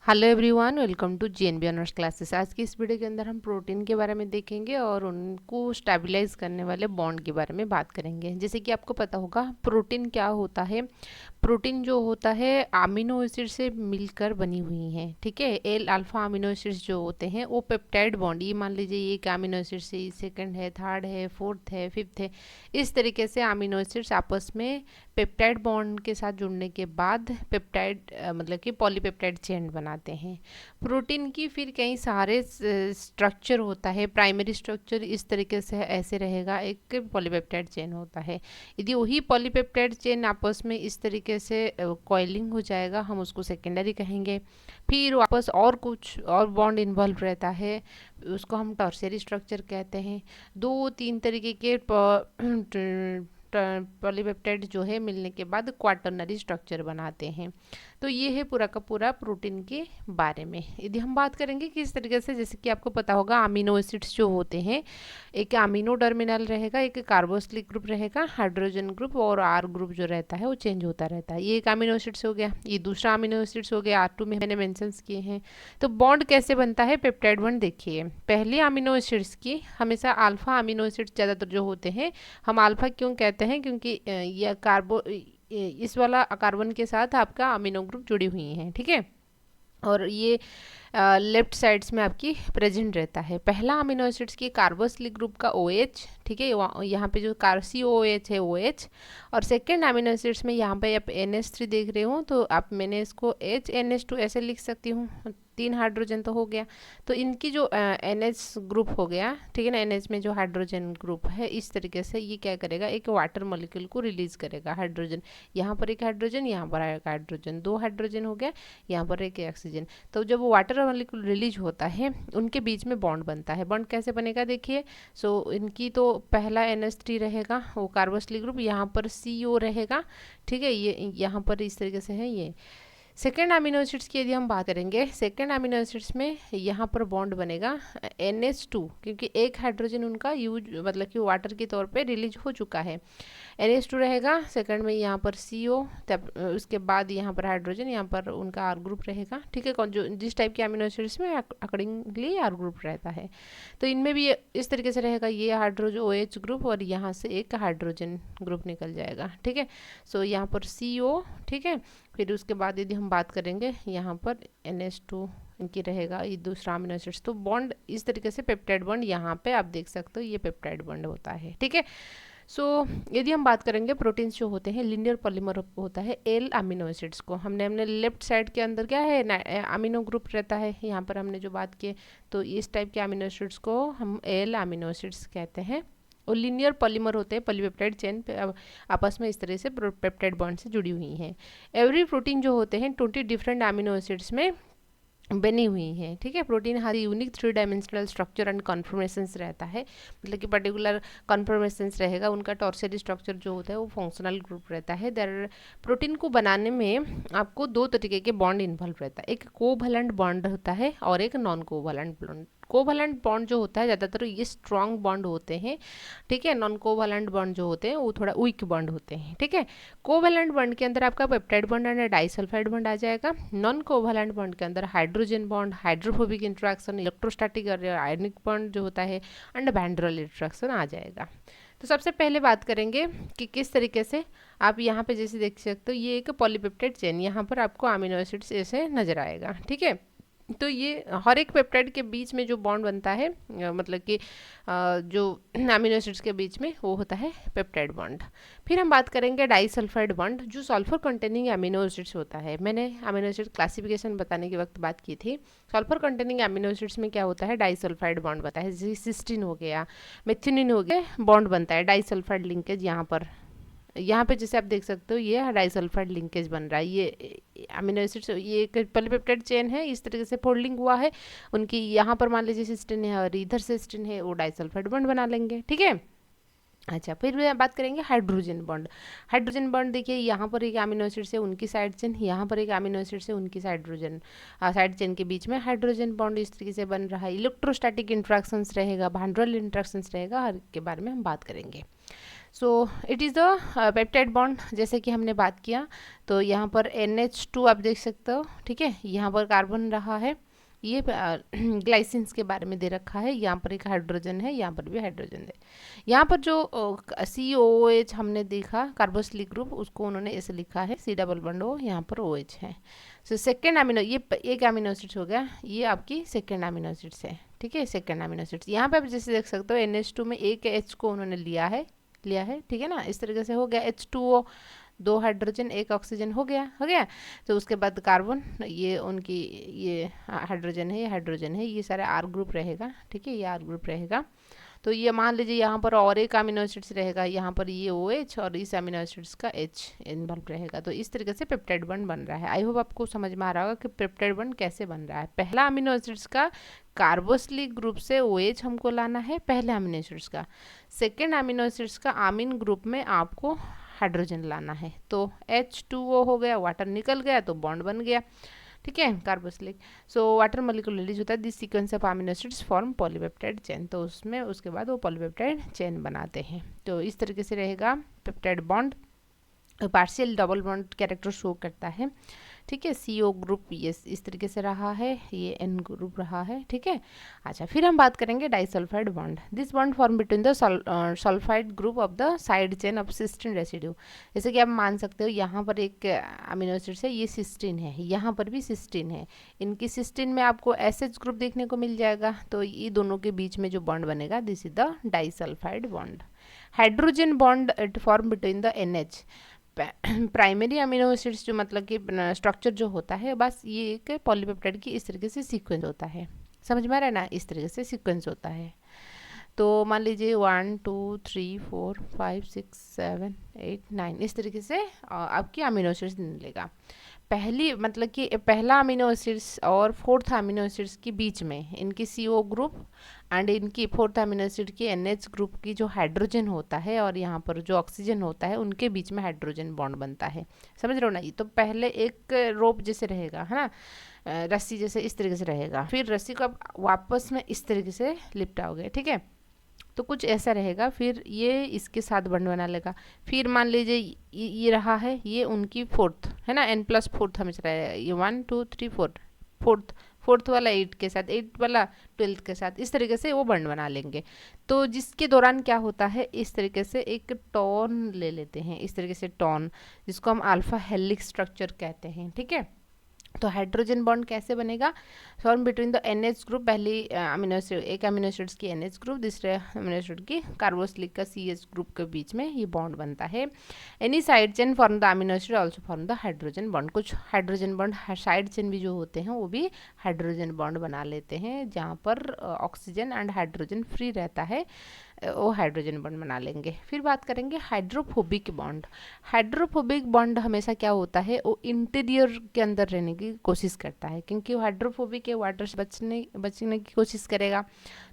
Hello everyone, welcome to GNB honours classes. आज की इस वीडियो के अंदर हम प्रोटीन के बारे में देखेंगे और उनको स्टेबलाइज करने वाले बॉन्ड के बारे में बात करेंगे। जैसे कि आपको पता होगा प्रोटीन क्या होता है। प्रोटीन जो होता है अमीनो एसिड से मिलकर बनी हुई हैं, ठीक है। एल अल्फा अमीनो एसिड्स जो होते हैं वो पेप्टाइड बॉन्ड, ये मान लीजिए ये एक अमीनो एसिड से सेकंड है, थर्ड है, फोर्थ है, फिफ्थ है, इस तरीके से अमीनो एसिड्स आपस में पेप्टाइड बॉन्ड के साथ जुड़ने के बाद पेप्टाइड मतलब कि पॉलीपेप्टाइड चेन बनाते हैं। प्रोटीन की फिर कई सारे स्ट्रक्चर होता है। प्राइमरी स्ट्रक्चर इस तरीके से ऐसे रहेगा, एक पॉलीपेप्टाइड चेन होता है। यदि वही पॉलीपेप्टाइड चेन आपस में इस तरीके से कॉइलिंग हो जाएगा, हम उसको सेकेंडरी कहेंगे। फिर वापस और कुछ और बॉन्ड इन्वॉल्व रहता है, उसको हम टर्शियरी स्ट्रक्चर कहते हैं। दो तीन तरीके के पॉलीपेप्टाइड जो है मिलने के बाद क्वाटर्नरी स्ट्रक्चर बनाते हैं। तो ये है पूरा का पूरा प्रोटीन के बारे में। यदि हम बात करेंगे किस तरीके से, जैसे कि आपको पता होगा अमीनो एसिड्स जो होते हैं, एक अमीनो टर्मिनल रहेगा, एक कार्बोक्सिलिक ग्रुप रहेगा, हाइड्रोजन ग्रुप और आर ग्रुप जो रहता है वो चेंज होता रहता है। ये एक अमीनो एसिड्स हो गया, ये दूसरा अमीनो एसिड्स हो गया, R2 में मैंने मेंशन किए हैं। तो बॉन्ड कैसे बनता है, पेप्टाइड बॉन्ड देखिए। पहले अमीनो एसिड्स की हमेशा अल्फा अमीनो एसिड्स ज़्यादातर जो होते हैं, हम अल्फा क्यों कहते हैं, क्योंकि यह इस वाला कार्बन के साथ आपका अमीनो ग्रुप जुड़ी हुई हैं, ठीक है। और ये लेफ्ट साइड्स में आपकी प्रेजेंट रहता है। पहला अमीनो एसिड्स की कार्बोक्सिलिक ग्रुप का OH, ठीक है, यहाँ पे जो COOH है OH। और सेकेंड अमीनो एसिड्स में यहाँ पे आप NH3 देख रहे हो, तो आप मैंने इसको HNH2 ऐसे लिख सकती हूँ, 3 हाइड्रोजन तो हो गया। तो इनकी जो NH ग्रुप हो गया, ठीक है ना, NH में जो हाइड्रोजन ग्रुप है, इस तरीके से ये क्या करेगा, एक वाटर मॉलिक्यूल को रिलीज करेगा। हाइड्रोजन यहाँ पर एक हाइड्रोजन, यहाँ पर एक हाइड्रोजन, 2 हाइड्रोजन हो गया, यहाँ पर एक ऑक्सीजन। तो जब वो वाटर मॉलिक्यूल रिलीज होता है, उनके बीच में बॉन्ड बनता है। बॉन्ड कैसे बनेगा देखिए। सो इनकी तो पहला NH3 रहेगा, वो कार्बोक्सिलिक ग्रुप, यहाँ पर CO रहेगा, ठीक है। ये यहाँ पर इस तरीके से है। ये सेकेंड अमीनो एसिड्स की यदि हम बात करेंगे, सेकेंड अमीनो एसिड्स में यहाँ पर बॉन्ड बनेगा NH2, क्योंकि एक हाइड्रोजन उनका यूज मतलब कि वाटर के तौर पे रिलीज हो चुका है। NH2 रहेगा सेकंड में, यहाँ पर CO, तब उसके बाद यहाँ पर हाइड्रोजन, यहाँ पर उनका R ग्रुप रहेगा, ठीक है। जो जिस टाइप के अमीनो एसिड्स में अकॉर्डिंगली R ग्रुप रहता है। तो इनमें भी इस तरीके से रहेगा, ये हाइड्रोजन OH ग्रुप और यहाँ से एक हाइड्रोजन ग्रुप निकल जाएगा, ठीक है। सो यहाँ पर CO, ठीक है। फिर उसके बाद यदि हम बात करेंगे, यहाँ पर NH2 इनकी रहेगा, ये दूसरा अमीनो एसिड्स। तो बॉन्ड इस तरीके से पेप्टाइड बॉन्ड यहाँ पे आप देख सकते हो, ये पेप्टाइड बॉन्ड होता है, ठीक है। सो यदि हम बात करेंगे प्रोटीन्स जो होते हैं, लिनियर पॉलीमर होता है एल अमीनो एसिड्स को। हमने लेफ्ट साइड के अंदर क्या है, अमीनो ग्रुप रहता है, यहाँ पर हमने जो बात की, तो इस टाइप के अमीनो एसिड्स को हम एल अमीनो एसिड्स कहते हैं। और लिनियर पॉलीमर होते हैं, पॉलीपेप्टाइड चेन आपस में इस तरह से पेप्टाइड बॉन्ड से जुड़ी हुई हैं। एवरी प्रोटीन जो होते हैं 20 डिफरेंट अमीनो एसिड्स में बनी हुई हैं, ठीक है। प्रोटीन हर unique 3 dimensional structure and conformations रहता है, मतलब कि पर्टिकुलर कॉन्फॉर्मेशंस रहेगा। उनका टॉर्शरी स्ट्रक्चर जो होता है वो फंक्शनल ग्रुप रहता है। देयर प्रोटीन को बनाने में आपको 2 तरीके के बॉन्ड इन्वॉल्व रहता है, एक कोवैलेंट बॉन्ड होता है और एक non covalent bond. Covalent bond जो होता है ज़्यादातर ये स्ट्रॉन्ग बॉन्ड होते हैं, ठीक है। नॉन कोवैलेंट बॉन्ड जो होते हैं वो थोड़ा वीक बॉन्ड होते हैं, ठीक है। कोवैलेंट बॉन्ड के अंदर आपका peptide bond and disulphide bond आ जाएगा। नॉन कोवैलेंट बॉन्ड के अंदर hydrogen bond, hydrophobic interaction, electrostatic और आयनिक बॉन्ड जो होता है, and van der Waals interaction आ जाएगा। तो सबसे पहले बात करेंगे कि किस तरीके से आप यहाँ पे जैसे देख सकते हो, ये एक पॉलीपेप्टाइड चेन, यहाँ पर आपको अमीनो एसिड्स ऐसे नजर आएगा, ठीक है। तो ये हर एक पेप्टाइड के बीच में जो बॉन्ड बनता है, मतलब कि जो अमीनो एसिड्स के बीच में, वो होता है पेप्टाइड बॉन्ड। फिर हम बात करेंगे डाइसल्फाइड बॉन्ड, जो सल्फर कंटेनिंग अमीनो एसिड्स होता है। मैंने अमीनो एसिड क्लासिफिकेशन बताने के वक्त बात की थी। सल्फर कंटेनिंग अमीनो एसिड्स में क्या होता है, डाइसल्फाइड बॉन्ड बनता है। जैसे सिस्टीन हो गया, मेथिओनिन हो गया, बॉन्ड बनता है डाइसल्फाइड लिंकेज। यहाँ पे जैसे आप देख सकते हो, ये डाइसल्फाइड लिंकेज बन रहा है। ये अमीनो एसिड्स, ये एक पॉलीपेप्टाइड चेन है, इस तरीके से फोल्डिंग हुआ है उनकी। यहाँ पर मान लीजिए सिस्टीन है और इधर सिस्टीन है, वो डाइसल्फाइड बॉन्ड बना लेंगे, ठीक है। अच्छा, फिर बात करेंगे हाइड्रोजन बॉन्ड। हाइड्रोजन बॉन्ड देखिए, यहाँ पर एक अमीनो एसिड से उनकी साइड चेन, यहाँ पर एक अमीनो एसिड से उनकी साइड चेन के बीच में हाइड्रोजन बॉन्ड इस तरीके से बन रहा है। इलेक्ट्रोस्टैटिक इंट्रैक्शंस रहेगा, वैन डेर वाल्स इंट्रैक्शंस रहेगा, हर के बारे में हम बात करेंगे। So it is the peptide bond, जैसे कि हमने बात किया। तो यहाँ पर NH2 आप देख सकते हो, ठीक है, यहाँ पर कार्बन रहा है, ये ग्लाइसिन्स के बारे में दे रखा है, यहाँ पर एक हाइड्रोजन है, यहाँ पर भी हाइड्रोजन है। यहाँ पर जो COOH हमने देखा कार्बोक्सिलिक ग्रुप, उसको उन्होंने ऐसे लिखा है C डबल बॉन्ड O, यहाँ पर OH है। सो सेकेंड अमीनो, ये एक अमीनो एसिड्स हो गया, ये आपकी सेकेंड अमीनो एसिड्स है, ठीक है, सेकेंड अमीनो एसिड्स। यहाँ पे आप जैसे देख सकते हो NH2 में एक H को उन्होंने लिया है, ठीक है ना, इस तरीके से हो गया H2O, 2 हाइड्रोजन 1 ऑक्सीजन हो गया। तो उसके बाद कार्बन, ये उनकी ये हाइड्रोजन है, ये हाइड्रोजन है, ये सारा R ग्रुप रहेगा, ठीक है, ये R ग्रुप रहेगा। तो ये मान लीजिए यहाँ पर और एक अमीनो एसिड्स रहेगा, यहाँ पर ये OH और इस अमीनो एसिड्स का H इन्वॉल्व रहेगा। तो इस तरीके से पेप्टाइड बॉन्ड बन रहा है। आई होप आपको समझ में आ रहा होगा कि पेप्टाइड बॉन्ड कैसे बन रहा है। पहला अमीनो एसिड्स का कार्बोक्सिलिक ग्रुप से OH हमको लाना है, पहले अमीनो एसिड्स का। सेकेंड अमीनो एसिड्स का अमीन ग्रुप में आपको हाइड्रोजन लाना है। तो H2O हो गया, वाटर निकल गया तो बॉन्ड बन गया, ठीक है, carboxylic. So water molecule release होता है, this sequence of amino acids form polypeptide chain. तो उसमें उसके बाद वो पॉलीपेप्टाइड चेन बनाते हैं। तो इस तरीके से रहेगा peptide bond. Partial double bond character show करता है, ठीक है। CO ग्रुप ये इस तरीके से रहा है, ये N ग्रुप रहा है, ठीक है। अच्छा, फिर हम बात करेंगे disulphide bond. This bond form between the sulphide group of the side chain of cysteine residue. जैसे कि आप मान सकते हो, यहाँ पर एक अमीनो एसिड है, ये सिस्टीन है, यहाँ पर भी सिस्टीन है। इनकी सिस्टीन में आपको SH ग्रुप देखने को मिल जाएगा। तो ये दोनों के बीच में जो बॉन्ड बनेगा, this is the disulphide bond. Hydrogen bond it form between the NH। Primary amino acids जो मतलब कि स्ट्रक्चर जो होता है, बस ये एक पॉलीपेप्टाइड की इस तरीके से सीक्वेंस होता है, समझ में आ रहा है ना, इस तरीके से सीक्वेंस होता है। तो मान लीजिए 1 2 3 4 5 6 7 8 9 इस तरीके से आपकी अमीनो एसिड्स मिलेगा। पहली मतलब कि पहला अमीनो एसिड्स और फोर्थ अमीनो एसिड्स के बीच में इनकी CO ग्रुप एंड इनकी फोर्थ अमीनो एसिड की NH ग्रुप की जो हाइड्रोजन होता है और यहाँ पर जो ऑक्सीजन होता है, उनके बीच में हाइड्रोजन बॉन्ड बनता है, समझ रहे हो ना। ये तो पहले एक रोप जैसे रहेगा, है ना, रस्सी जैसे इस तरीके से रहेगा, फिर रस्सी को आप वापस में इस तरीके से लिपटाओगे, ठीक है। तो कुछ ऐसा रहेगा, फिर ये इसके साथ बॉन्ड बना लेगा। फिर मान लीजिए ये रहा है, ये उनकी फोर्थ है ना, N+4 हमेशा रहेगा, ये 1 2 3 4 फोर्थ वाला 8 के साथ, 8 वाला 12 के साथ, इस तरीके से वो बॉन्ड बना लेंगे। तो जिसके दौरान क्या होता है, इस तरीके से एक टॉन ले लेते हैं, इस तरीके से टॉन, जिसको हम अल्फा हेलिक्स स्ट्रक्चर कहते हैं, ठीक है। तो हाइड्रोजन बॉन्ड कैसे बनेगा, form between the NH group, पहली अमीनो एसिड एक अमीनो एसिड्स की NH ग्रुप, दूसरे अमीनो एसिड की कार्बोक्सिलिक का CH ग्रुप के बीच में ये बॉन्ड बनता है। Any side chain form the amino acid also form the hydrogen bond. कुछ हाइड्रोजन बॉन्ड साइड चेन भी जो होते हैं वो भी हाइड्रोजन बॉन्ड बना लेते हैं, जहाँ पर ऑक्सीजन एंड हाइड्रोजन फ्री रहता है, वो हाइड्रोजन बॉन्ड बना लेंगे। फिर बात करेंगे हाइड्रोफोबिक बॉन्ड। हाइड्रोफोबिक बॉन्ड हमेशा क्या होता है, वो इंटीरियर के अंदर रहने की कोशिश करता है, क्योंकि वो हाइड्रोफोबिक है, वाटर से बचने की कोशिश करेगा।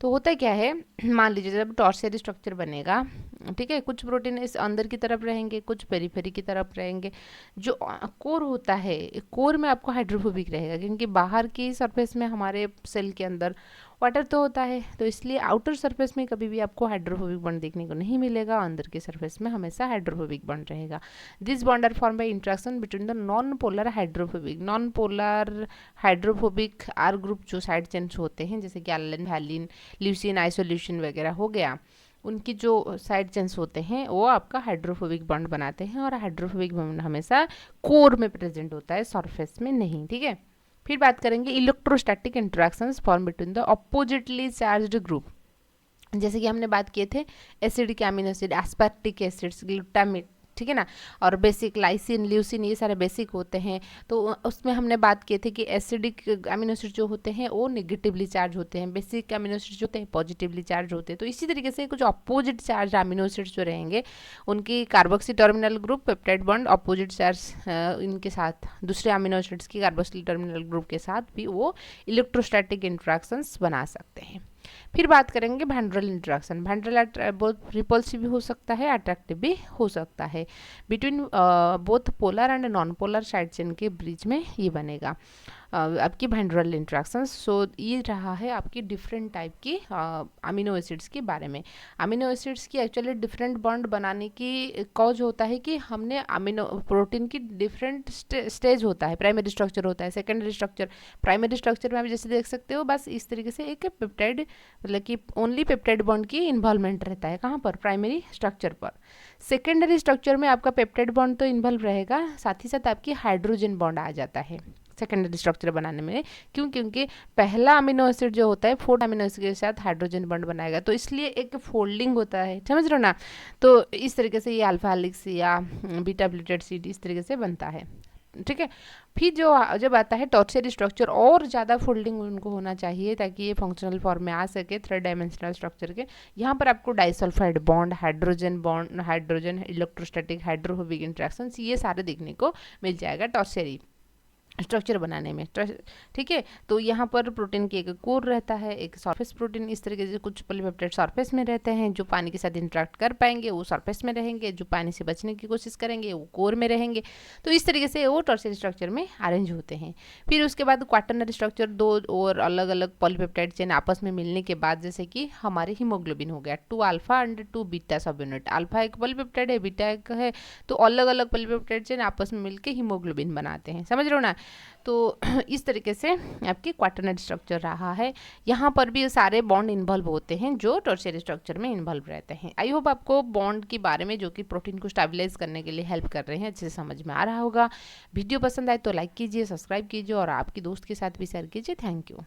तो होता क्या है, मान लीजिए जब टॉर्सियरी स्ट्रक्चर बनेगा, ठीक है, कुछ प्रोटीन इस अंदर की तरफ रहेंगे, कुछ पेरीफेरी की तरफ रहेंगे। जो कोर होता है, कोर में आपको हाइड्रोफोबिक रहेगा, क्योंकि बाहर की सरफेस में हमारे सेल के अंदर वाटर तो होता है, तो इसलिए आउटर सरफेस में कभी भी आपको हाइड्रोफोबिक बॉन्ड देखने को नहीं मिलेगा, अंदर के सरफेस में हमेशा हाइड्रोफोबिक बॉन्ड रहेगा। This bond are form by interaction between the non polar hydrophobic. Non polar hydrophobic R group जो साइड चेन्स होते हैं, जैसे कि एलिन, वैलिन, ल्यूसीन, आइसोल्यूशन वगैरह हो गया, उनकी जो साइड चेन्स होते हैं वो आपका हाइड्रोफोबिक बॉन्ड बनाते हैं, और हाइड्रोफोबिक बॉन्ड हमेशा कोर में प्रेजेंट होता है, सरफेस में नहीं, ठीक है। फिर बात करेंगे electrostatic interactions form between the oppositely charged group. जैसे कि हमने बात किए थे acidic amino acid, aspartic acids, glutamate, ठीक है ना, और बेसिक लाइसिन, ल्यूसिन, ये सारे बेसिक होते हैं। तो उसमें हमने बात किए थे कि एसिडिक अमीनो एसिड जो होते हैं वो नेगेटिवली चार्ज होते हैं, बेसिक अमीनो एसिड जो होते हैं पॉजिटिवली चार्ज होते हैं। तो इसी तरीके से कुछ अपोजिट चार्ज अमीनो एसिड्स जो रहेंगे, उनकी carboxy terminal group peptide bond opposite charge इनके साथ, दूसरे अमीनो एसिड्स की कार्बोक्सी टर्मिनल ग्रुप के साथ भी वो इलेक्ट्रोस्टैटिक इंट्रैक्शंस बना सकते हैं। फिर बात करेंगे van der Waals interaction. Van der Waals बहुत रिपल्सिव भी हो सकता है, अट्रैक्टिव भी हो सकता है, between both polar and non polar side chain के बीच में ये बनेगा। आपकी वैन डर वाल इंट्रैक्शंस। सो ये रहा है आपकी डिफरेंट टाइप की अमीनो एसिड्स के बारे में। अमीनो एसिड्स की एक्चुअली डिफरेंट बॉन्ड बनाने की कॉज होता है कि हमने अमीनो प्रोटीन की डिफरेंट स्टेज होता है, प्राइमरी स्ट्रक्चर होता है, सेकेंडरी स्ट्रक्चर। प्राइमरी स्ट्रक्चर में आप जैसे देख सकते हो बस इस तरीके से एक पेप्टाइड मतलब कि ओनली पेप्टाइड बॉन्ड की इन्वॉल्वमेंट रहता है, कहाँ पर, प्राइमरी स्ट्रक्चर पर। सेकेंडरी स्ट्रक्चर में आपका पेप्टाइड बॉन्ड तो इन्वॉल्व रहेगा, साथ ही साथ आपकी हाइड्रोजन बॉन्ड आ जाता है सेकेंडरी स्ट्रक्चर बनाने में। क्यों? क्योंकि पहला अमीनो एसिड जो होता है 4 अमीनो एसिड के साथ हाइड्रोजन बॉन्ड बनाएगा, तो इसलिए एक फोल्डिंग होता है, समझ रहे हो ना। तो इस तरीके से ये अल्फा हेलिक्स या बीटा प्लेटेड सीट इस तरीके से बनता है, ठीक है। फिर जब आता है टर्शियरी स्ट्रक्चर, और ज़्यादा फोल्डिंग उनको होना चाहिए ताकि ये फंक्शनल फॉर्म में आ सके, 3 डायमेंशनल स्ट्रक्चर के। यहाँ पर आपको disulphide bond, hydrogen electrostatic hydrophobic interactions ये सारे देखने को मिल जाएगा टर्शियरी स्ट्रक्चर बनाने में, ठीक है। तो यहाँ पर प्रोटीन की एक कोर रहता है, एक सरफेस प्रोटीन, इस तरीके से कुछ पॉलीपेप्टाइड सरफेस में रहते हैं जो पानी के साथ इंटरेक्ट कर पाएंगे वो सरफेस में रहेंगे, जो पानी से बचने की कोशिश करेंगे वो कोर में रहेंगे। तो इस तरीके से वो टर्शियरी स्ट्रक्चर में अरेंज होते हैं। फिर उसके बाद क्वाटरनरी स्ट्रक्चर, 2 और अलग अलग पॉलीपेप्टाइड चेन आपस में मिलने के बाद, जैसे कि हमारे हीमोग्लोबिन हो गया, 2 अल्फा एंड 2 बीटा सब यूनिट। अल्फा एक पॉलीपेप्टाइड है, बीटा एक है, तो अलग अलग पॉलीपेप्टाइड चेन आपस में मिलकर हीमोग्लोबिन बनाते हैं, समझ रहे हो ना। तो इस तरीके से आपकी क्वाटरनरी स्ट्रक्चर रहा है। यहाँ पर भी सारे बॉन्ड इन्वॉल्व होते हैं जो टर्शियरी स्ट्रक्चर में इन्वॉल्व रहते हैं। आई होप आपको बॉन्ड के बारे में जो कि प्रोटीन को स्टेबलाइज करने के लिए हेल्प कर रहे हैं अच्छे से समझ में आ रहा होगा। वीडियो पसंद आए तो लाइक कीजिए, सब्सक्राइब कीजिए और आपकी दोस्त के साथ भी शेयर कीजिए। Thank you.